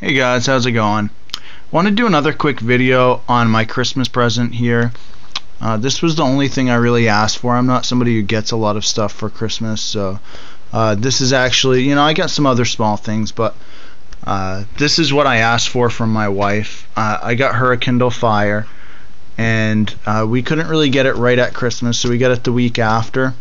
Hey guys, how's it going? Want to do another quick video on my Christmas present here. This was the only thing I really asked for. I'm not somebody who gets a lot of stuff for Christmas, so this is actually, I got some other small things, but this is what I asked for from my wife. I got her a Kindle Fire, and we couldn't really get it right at Christmas, so we got it the week after.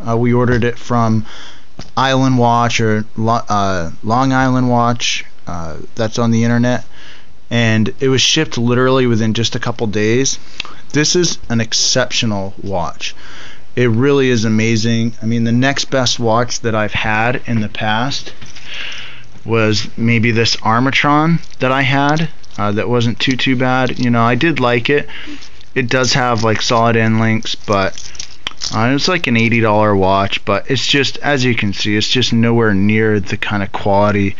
We ordered it from Island Watch or Long Island Watch. That's on the internet, and it was shipped literally within just a couple days. This is an exceptional watch. It really is amazing. I mean, the next best watch that I've had in the past was maybe this Armatron that I had. That wasn't too bad. I did like it. It does have like solid end links, but it's like an $80 watch, but it's just, as you can see, it's just nowhere near the kind of quality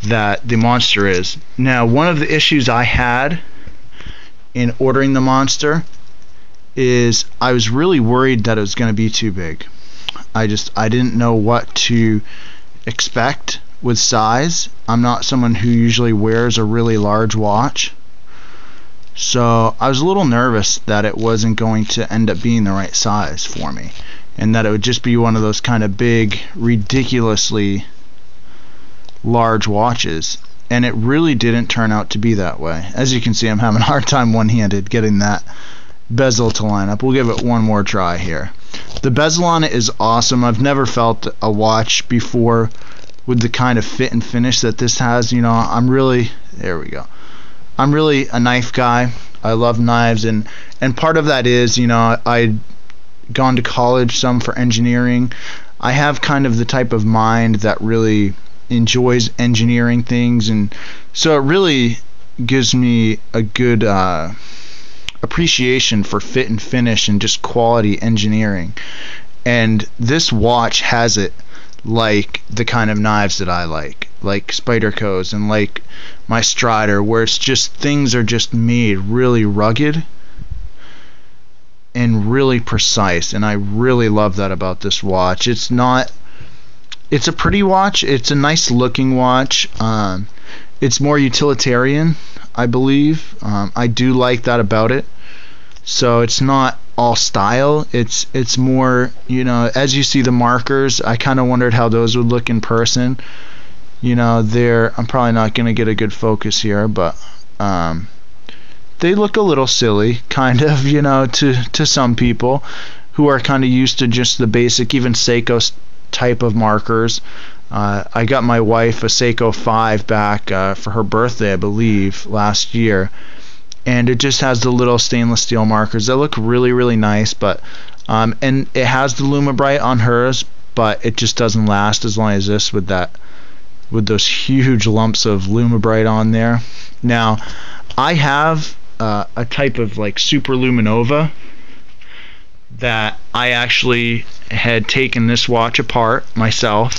that the Monster is. Now, one of the issues I had in ordering the Monster is I was really worried that it was going to be too big. I didn't know what to expect with size. I'm not someone who usually wears a really large watch, so I was a little nervous that it wasn't going to end up being the right size for me, and that it would just be one of those kind of big, ridiculously large watches. And it really didn't turn out to be that way. As you can see, I'm having a hard time one-handed getting that bezel to line up. We'll give it one more try here. The bezel on it is awesome. I've never felt a watch before with the kind of fit and finish that this has. I'm really, there we go, I'm really a knife guy. I love knives, and part of that is, I'd gone to college some for engineering. I have kind of the type of mind that really enjoys engineering things, and so it really gives me a good appreciation for fit and finish and just quality engineering. And this watch has it, like the kind of knives that I like Spyderco's and like my Strider, where it's just, things are just made really rugged and really precise, and I really love that about this watch. It's a pretty watch. It's a nice looking watch. It's more utilitarian, I believe. I do like that about it. So it's not all style. It's more, as you see the markers, I kind of wondered how those would look in person. I'm probably not going to get a good focus here, but they look a little silly, kind of, to some people who are kind of used to just the basic, even Seiko type of markers. I got my wife a Seiko 5 back for her birthday, I believe, last year, and it just has the little stainless steel markers that look really nice, but and it has the LumiBrite on hers, but it just doesn't last as long as this with those huge lumps of LumiBrite on there. Now, I have a type of like Super Luminova that I actually had taken this watch apart myself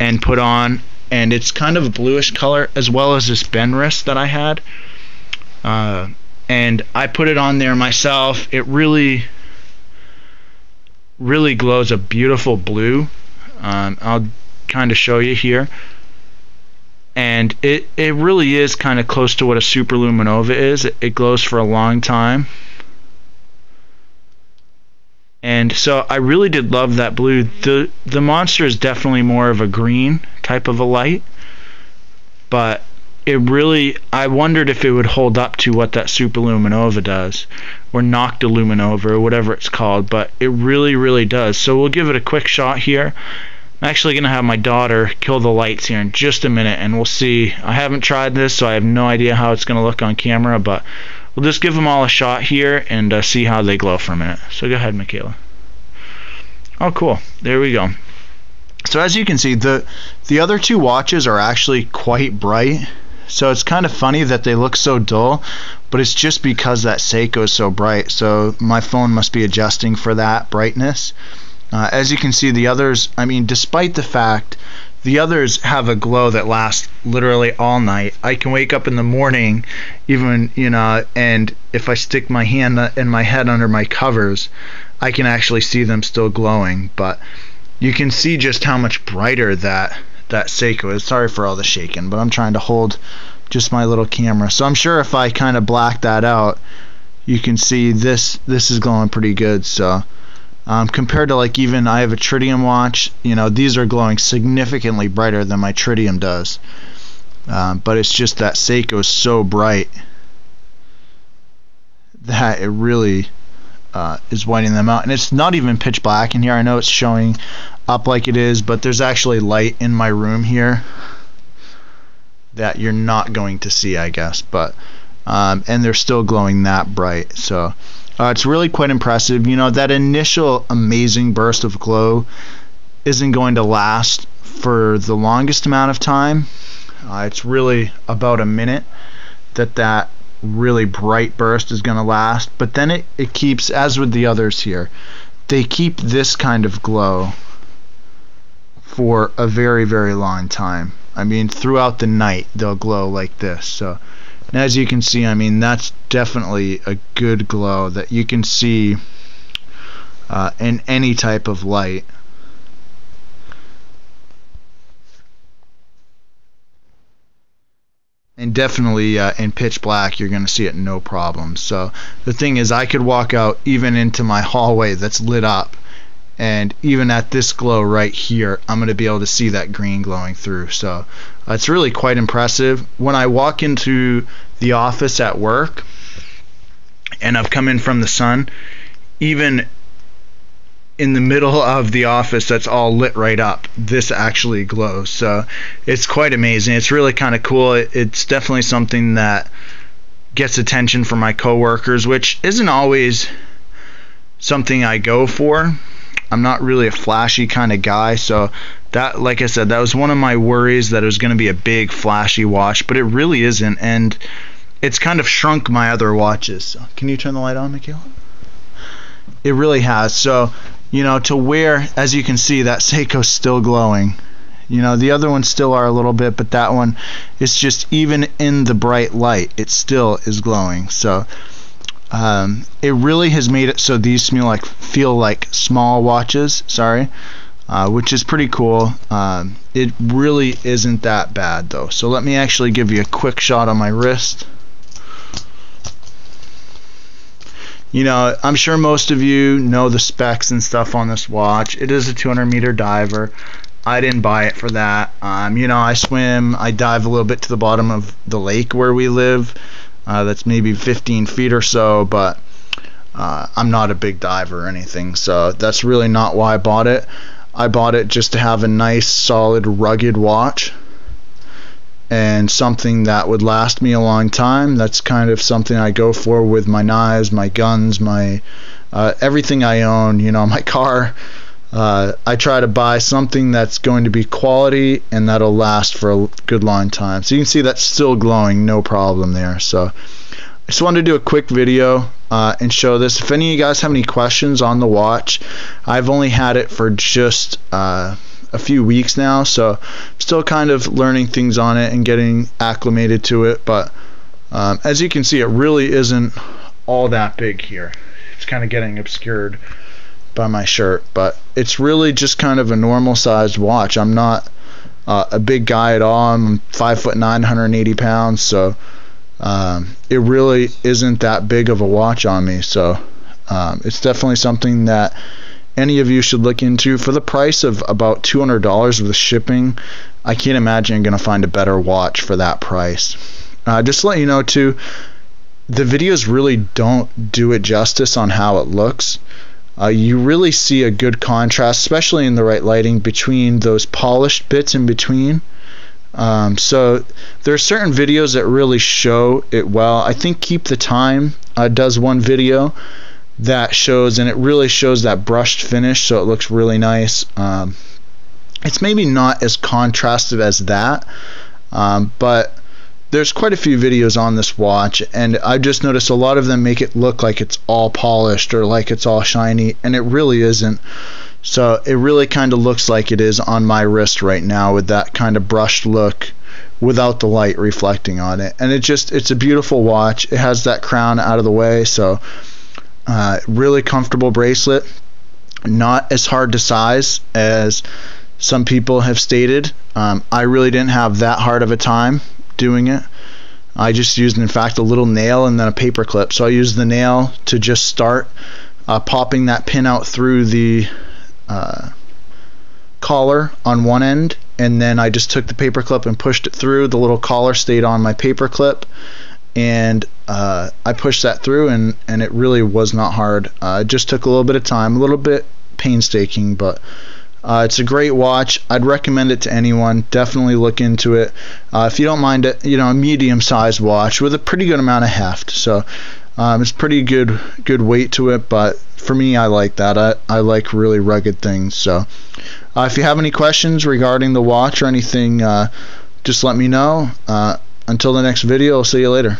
and put on, and it's kind of a bluish color, as well as this bend wrist that I had, and I put it on there myself. It really glows a beautiful blue. I'll kind of show you here, and it really is kind of close to what a Super Luminova is. It glows for a long time. And so I really did love that blue. The Monster is definitely more of a green type of a light, but I wondered if it would hold up to what that Super Luminova does, or Nocta Luminova, or whatever it's called, but it really does. So we'll give it a quick shot here. I'm actually going to have my daughter kill the lights here in just a minute, and we'll see. I haven't tried this, so I have no idea how it's going to look on camera, but we'll just give them all a shot here and see how they glow for a minute. So go ahead, Michaela. Oh, cool. There we go. So as you can see, the other two watches are actually quite bright. So it's kind of funny that they look so dull, but it's just because that Seiko is so bright. So my phone must be adjusting for that brightness. As you can see, the others, I mean, despite the fact the others have a glow that lasts literally all night, I can wake up in the morning, even, and if I stick my hand and my head under my covers, I can actually see them still glowing. But you can see just how much brighter that that Seiko is. Sorry for all the shaking, but I'm trying to hold just my little camera. So I'm sure if I kind of black that out, you can see this is glowing pretty good. So compared to like even I have a tritium watch, you know, these are glowing significantly brighter than my tritium does. But it's just that Seiko is so bright that it really is whitening them out. And it's not even pitch black in here. I know it's showing up like it is, but there's actually light in my room here that you're not going to see, I guess. But and they're still glowing that bright. So it's really quite impressive. You know, that initial amazing burst of glow isn't going to last for the longest amount of time. It's really about a minute that really bright burst is going to last, but then it keeps, as with the others here, they keep this kind of glow for a very, very long time. I mean, throughout the night they'll glow like this. So, and as you can see, I mean, that's definitely a good glow that you can see in any type of light. And definitely in pitch black you're going to see it no problem. So the thing is, I could walk out even into my hallway that's lit up, and even at this glow right here I'm going to be able to see that green glowing through. So it's really quite impressive. When I walk into the office at work and I've come in from the sun, even in the middle of the office that's all lit right up, this actually glows. So it's quite amazing. It's really kind of cool. It's definitely something that gets attention from my coworkers, which isn't always something I go for. I'm not really a flashy kind of guy, so that, like I said, that was one of my worries, that it was going to be a big flashy watch, but it really isn't, and it's kind of shrunk my other watches. So, can you turn the light on, Michaela? It really has. So, you know, to where, as you can see, that Seiko's still glowing. You know, the other ones still are a little bit, but that one is just, even in the bright light, it still is glowing. So it really has made it so these feel like small watches, which is pretty cool. It really isn't that bad though. So let me actually give you a quick shot on my wrist. You know, I'm sure most of you know the specs and stuff on this watch. It is a 200-meter diver. I didn't buy it for that. You know, I swim, I dive a little bit to the bottom of the lake where we live. That's maybe 15 feet or so, but I'm not a big diver or anything, so that's really not why I bought it. I bought it just to have a nice, solid, rugged watch, and something that would last me a long time. That's kind of something I go for with my knives, my guns, my everything I own. You know, my car. I try to buy something that's going to be quality and that'll last for a good long time. So you can see that's still glowing, no problem there. So I just wanted to do a quick video and show this. If any of you guys have any questions on the watch, I've only had it for just a few weeks now, so I'm still kind of learning things on it and getting acclimated to it. But as you can see, it really isn't all that big here. It's kind of getting obscured by my shirt, but it's really just kind of a normal sized watch. I'm not a big guy at all. I'm 5'9", 180 pounds, so it really isn't that big of a watch on me. So it's definitely something that any of you should look into. For the price of about $200 with shipping, I can't imagine you're going to find a better watch for that price. Just to let you know too, the videos really don't do it justice on how it looks. You really see a good contrast, especially in the right lighting, between those polished bits in between. So there are certain videos that really show it well. I think Keep the Time does one video that shows, and it really shows that brushed finish, so it looks really nice. It's maybe not as contrasted as that, but there's quite a few videos on this watch, and I just noticed a lot of them make it look like it's all polished or like it's all shiny, and it really isn't. So it really kind of looks like it is on my wrist right now, with that kind of brushed look without the light reflecting on it. And it's a beautiful watch. It has that crown out of the way, so really comfortable bracelet. Not as hard to size as some people have stated. I really didn't have that hard of a time doing it. I just used, in fact, a little nail and then a paper clip. So I used the nail to just start popping that pin out through the collar on one end, and then I just took the paper clip and pushed it through. The little collar stayed on my paper clip, and I pushed that through, and it really was not hard. It just took a little bit of time, a little bit painstaking, but it's a great watch. I'd recommend it to anyone. Definitely look into it. If you don't mind it, a medium-sized watch with a pretty good amount of heft. So it's pretty good weight to it, but for me, I like that. I like really rugged things. So if you have any questions regarding the watch or anything, just let me know. Until the next video, I'll see you later.